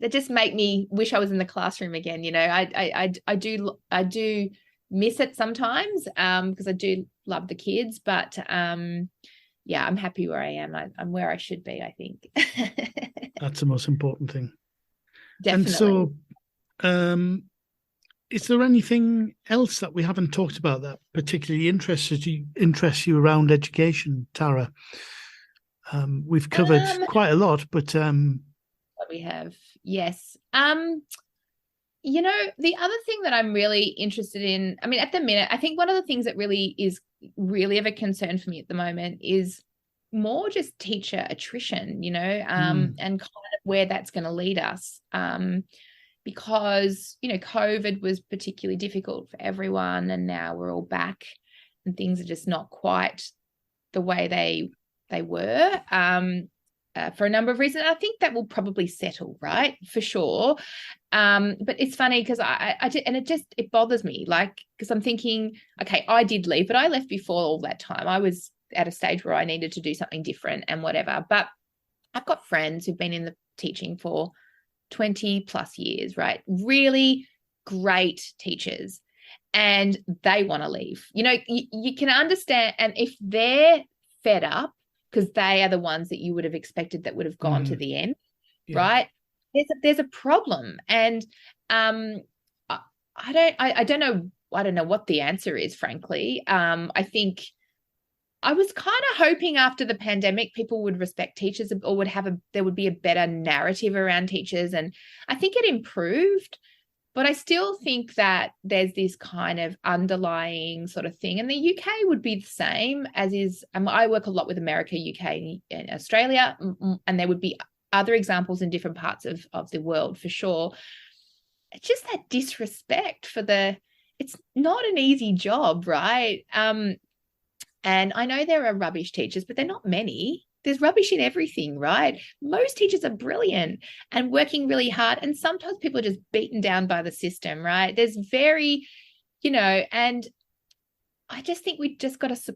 just make me wish I was in the classroom again. I do miss it sometimes because I do love the kids, but I'm happy where I am. I'm where I should be, I think. That's the most important thing. Definitely. And so is there anything else that we haven't talked about that particularly interests you around education, Tara? We've covered quite a lot, but we have, yes. The other thing that I'm really interested in, I mean, at the minute, I think one of the things that really is really of a concern for me at the moment is more just teacher attrition, and kind of where that's going to lead us. Because, COVID was particularly difficult for everyone, and now we're all back and things are just not quite the way they were. For a number of reasons. I think that will probably settle, right? For sure. But it's funny because it bothers me, because I'm thinking, okay, I did leave, but I left before all that time. I was at a stage where I needed to do something different and whatever. But I've got friends who've been in the teaching for 20 plus years, right? Really great teachers, and they want to leave. You can understand, and if they're fed up, because they are the ones that you would have expected that would have gone to the end, right? There's a problem, and I don't know what the answer is, frankly. I think I was kind of hoping after the pandemic people would respect teachers, or there would be a better narrative around teachers, and I think it improved. But I still think that there's this kind of underlying sort of thing, and the UK would be the same as is. I work a lot with America, UK, and Australia, and there would be other examples in different parts of the world for sure. It's just that disrespect for it's not an easy job, right? And I know there are rubbish teachers, but they're not many. There's rubbish in everything, right? Most teachers are brilliant and working really hard. And sometimes people are just beaten down by the system, right? There's and I just think we just got to,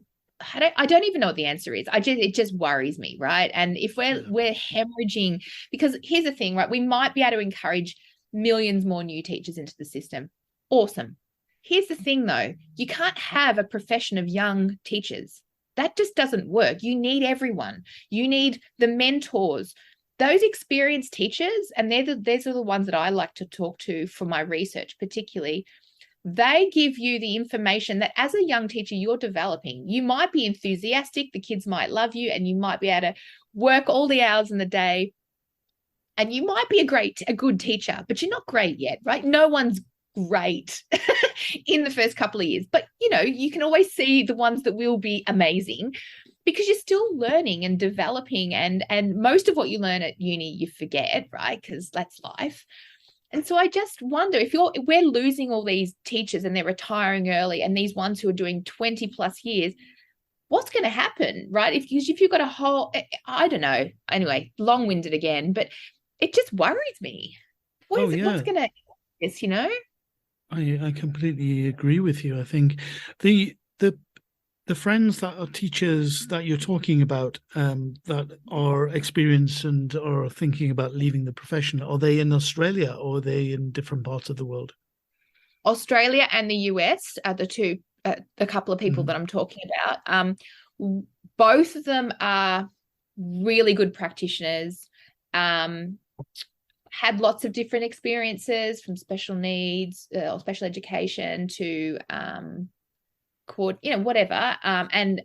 I don't even know what the answer is. It just worries me, right? And if we're hemorrhaging, because here's the thing, right? We might be able to encourage millions more new teachers into the system. Awesome. Here's the thing, though. You can't have a profession of young teachers. That just doesn't work. You need everyone. You need the mentors, those experienced teachers, and these are the ones that I like to talk to for my research, particularly. They give you the information that as a young teacher you're developing. You might be enthusiastic, the kids might love you, and you might be able to work all the hours in the day, and you might be a good teacher, but you're not great yet, right? No one's great in the first couple of years, but you can always see the ones that will be amazing because you're still learning and developing, and most of what you learn at uni you forget, right? Because that's life. And so I just wonder if we're losing all these teachers and they're retiring early, and these ones who are doing 20 plus years, what's going to happen, right? If you've got a whole, I don't know. Anyway, long-winded again, but it just worries me. What's going to, I completely agree with you. I think the friends that are teachers that you're talking about that are experienced and are thinking about leaving the profession, are they in Australia or are they in different parts of the world? Australia and the US are the couple of people that I'm talking about. Both of them are really good practitioners, had lots of different experiences from special needs or special education to whatever. And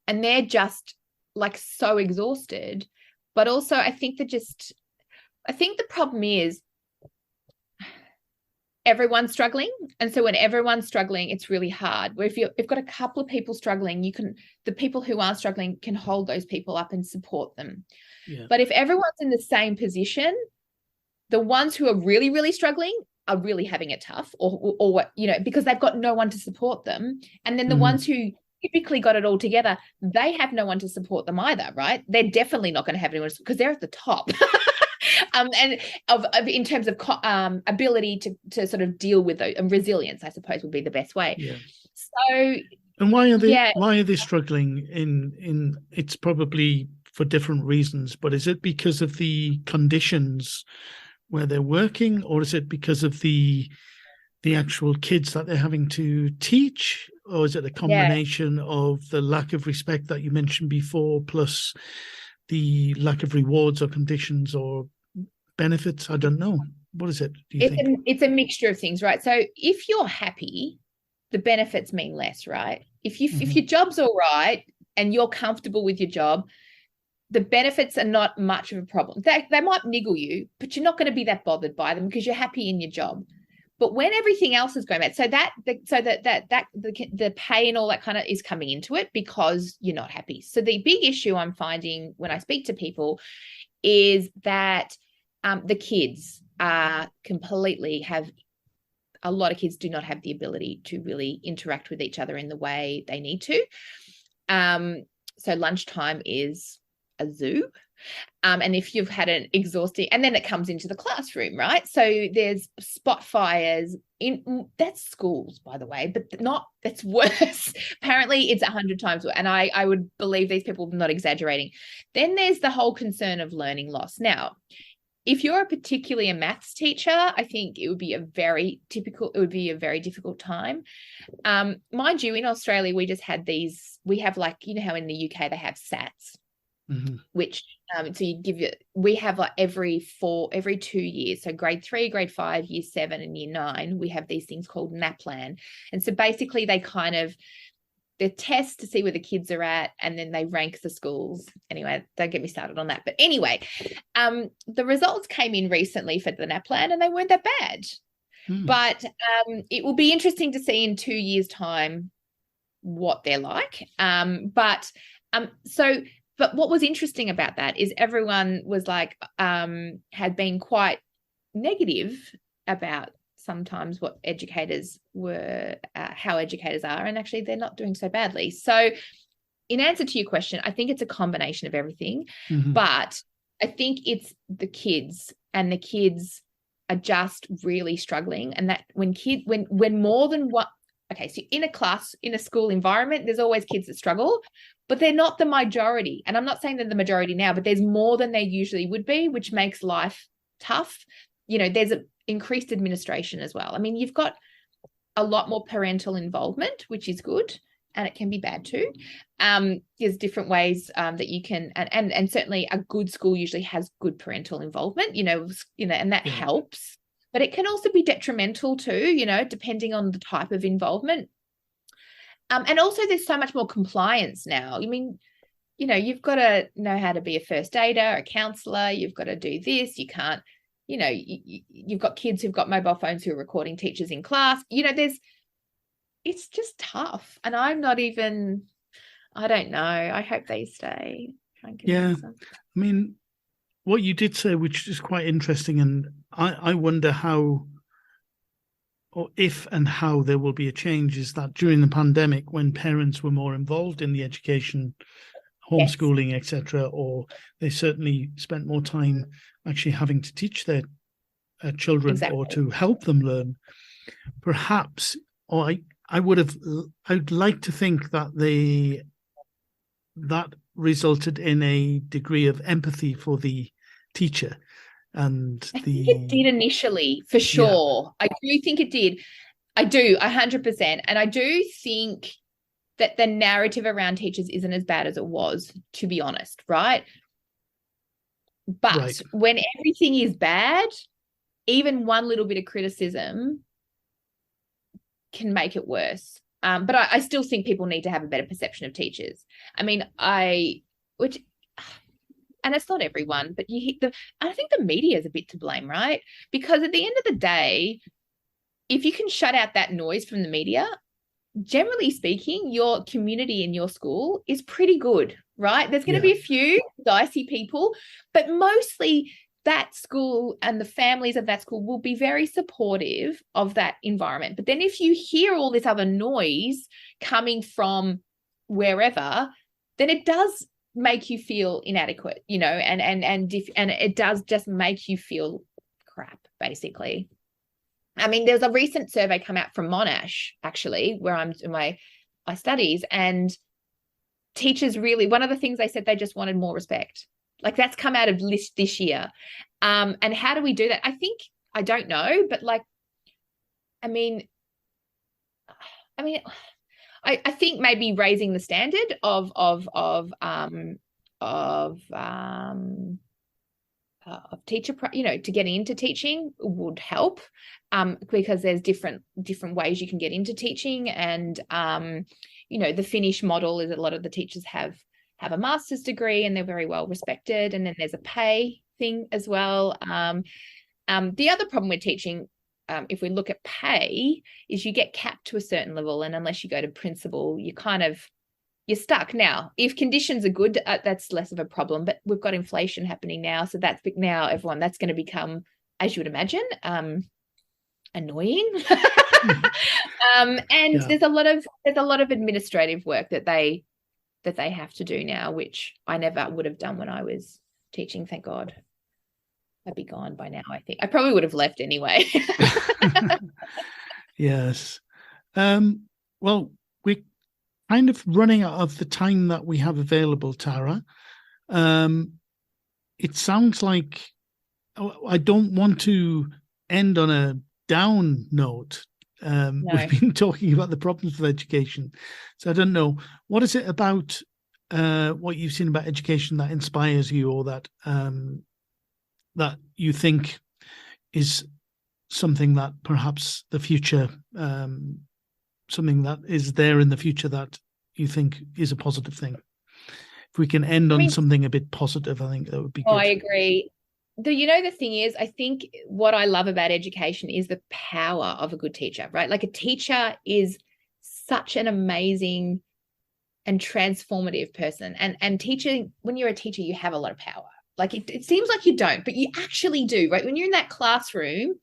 they're just like so exhausted. But also I think the problem is everyone's struggling. And so when everyone's struggling, it's really hard. Where if you've got a couple of people struggling, the people who aren't struggling can hold those people up and support them. Yeah. But if everyone's in the same position, the ones who are really, really struggling are really having it tough or because they've got no one to support them. And then the ones who typically got it all together, they have no one to support them either, right? They're definitely not going to have anyone because they're at the top. And in terms of ability to sort of deal with those, and resilience, I suppose, would be the best way. Yeah. So, and why are they struggling? In it's probably for different reasons, but is it because of the conditions where they're working, or is it because of the actual kids that they're having to teach, or is it a combination of the lack of respect that you mentioned before, plus the lack of rewards or conditions or benefits? I don't know. What is it? Do you think? It's a mixture of things, right? So if you're happy, the benefits mean less, right? If your job's all right and you're comfortable with your job, the benefits are not much of a problem. They might niggle you, but you're not going to be that bothered by them because you're happy in your job. But when everything else is going bad, the pay and all that kind of is coming into it because you're not happy. So the big issue I'm finding when I speak to people is that the kids a lot of kids do not have the ability to really interact with each other in the way they need to. So lunchtime is a zoo And if you've had an exhausting, and then it comes into the classroom, right? So there's spot fires that's schools, by the way, but that's worse. Apparently it's 100 times worse. And I would believe these people are not exaggerating. Then there's the whole concern of learning loss. Now, if you're particularly a maths teacher, I think it would be a very difficult time. Mind you, in Australia, we just had we have, like, you know how in the UK they have SATs, which we have like every 2 years. So grade 3, grade 5, year 7 and year 9, we have these things called NAPLAN. And so basically they they test to see where the kids are at, and then they rank the schools. Anyway, don't get me started on that. But anyway, the results came in recently for the NAPLAN and they weren't that bad. But it will be interesting to see in 2 years' time what they're like. But what was interesting about that is everyone was like, had been quite negative about sometimes what educators were, how educators are, and actually they're not doing so badly. So in answer to your question, I think it's a combination of everything, but I think it's the kids, and the kids are just really struggling. And that when more than one, okay, so in a school environment, there's always kids that struggle, but they're not the majority. And I'm not saying they're the majority now, but there's more than they usually would be, which makes life tough. You know, there's increased administration as well. I mean, you've got a lot more parental involvement, which is good, and it can be bad too. There's different ways that you can, and certainly a good school usually has good parental involvement, and that helps. But it can also be detrimental too, depending on the type of involvement. And also there's so much more compliance now. I mean, you've got to know how to be a first aider, a counsellor. You've got to do this. You can't, you've got kids who've got mobile phones who are recording teachers in class. It's just tough. And I don't know. I hope they stay. Yeah. I mean, what you did say, which is quite interesting, and I wonder how, or if and how there will be a change, is that during the pandemic, when parents were more involved in the education, homeschooling, etc., or they certainly spent more time actually having to teach their children or to help them learn, perhaps, or I'd like to think that that resulted in a degree of empathy for the teacher. And I think it did initially, for sure. Yeah. I do think it did. I do, 100%. And I do think that the narrative around teachers isn't as bad as it was, to be honest, right? But when everything is bad, even one little bit of criticism can make it worse. But I still think people need to have a better perception of teachers. I mean, and it's not everyone, but I think the media is a bit to blame, right? Because at the end of the day, if you can shut out that noise from the media, generally speaking, your community in your school is pretty good, right? There's going to be a few dicey people, but mostly that school and the families of that school will be very supportive of that environment. But then if you hear all this other noise coming from wherever, then it does make you feel inadequate, and it does just make you feel crap, basically. I mean, there's a recent survey come out from Monash, actually, where I'm in my studies, and teachers really, one of the things they said, they just wanted more respect. Like, that's come out of this year. And how do we do that? I don't know, but I think maybe raising the standard of teacher, to get into teaching would help, because there's different ways you can get into teaching, and the Finnish model is a lot of the teachers have a master's degree and they're very well respected, and then there's a pay thing as well. The other problem with teaching, if we look at pay, is you get capped to a certain level, and unless you go to principal, you're stuck. Now, if conditions are good, that's less of a problem, but we've got inflation happening now, so that's going to become, as you would imagine, annoying. There's a lot of administrative work that they have to do now, which I never would have done when I was teaching, thank God. I'd be gone by now, I think. I probably would have left anyway. Yes. Well, we're kind of running out of the time that we have available, Tara. It sounds like I don't want to end on a down note. No. We've been talking about the problems with education. So I don't know, what is it about what you've seen about education that inspires you, or that that you think is something that perhaps the future, something that is there in the future that you think is a positive thing? If we can end on something a bit positive, I think that would be good. I agree. The thing is, I think what I love about education is the power of a good teacher, right? Like, a teacher is such an amazing and transformative person. And teaching, when you're a teacher, you have a lot of power. Like, it seems like you don't, but you actually do, right? When you're in that classroom,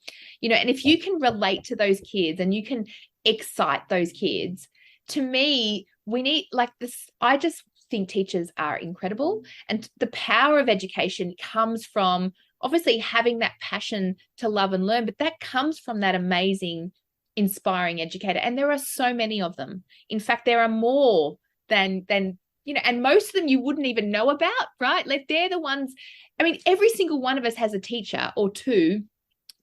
and if you can relate to those kids and you can excite those kids, to me, we need like this. I just think teachers are incredible. And the power of education comes from obviously having that passion to love and learn, but that comes from that amazing, inspiring educator. And there are so many of them. In fact, there are more than and most of them you wouldn't even know about, right? Like, they're the ones, I mean, every single one of us has a teacher or two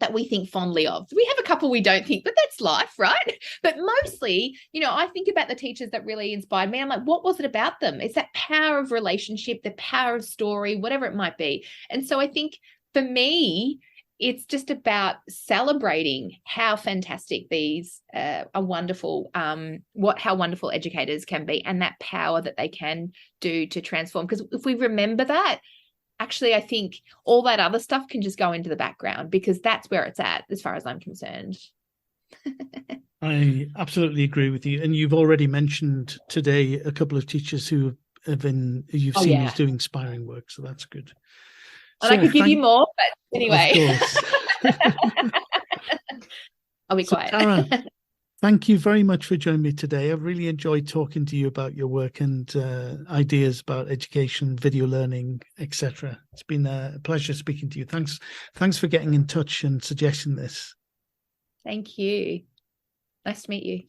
that we think fondly of. We have a couple we don't think, but that's life, right? But mostly, I think about the teachers that really inspired me. I'm like, what was it about them? It's that power of relationship, the power of story, whatever it might be. And so I think for me, it's just about celebrating how fantastic these are wonderful, how wonderful educators can be, and that power that they can do to transform. Because if we remember that, actually, I think all that other stuff can just go into the background, because that's where it's at, as far as I'm concerned. I absolutely agree with you. And you've already mentioned today a couple of teachers who you've seen as doing inspiring work. So that's good. And I could give you more, but anyway. Of course. I'll be quiet. Tara, thank you very much for joining me today. I've really enjoyed talking to you about your work and ideas about education, video learning, etc. It's been a pleasure speaking to you. Thanks for getting in touch and suggesting this. Thank you. Nice to meet you.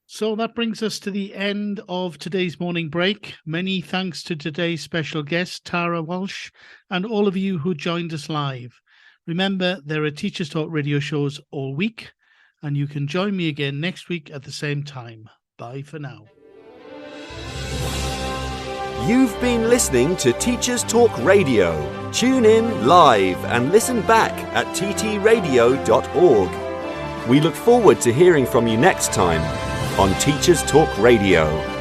So that brings us to the end of today's morning break. Many thanks to today's special guest, Tara Walsh, and all of you who joined us live. Remember, there are Teachers Talk radio shows all week, and you can join me again next week at the same time. Bye for now. You've been listening to Teachers Talk Radio. Tune in live and listen back at ttradio.org. We look forward to hearing from you next time on Teachers Talk Radio.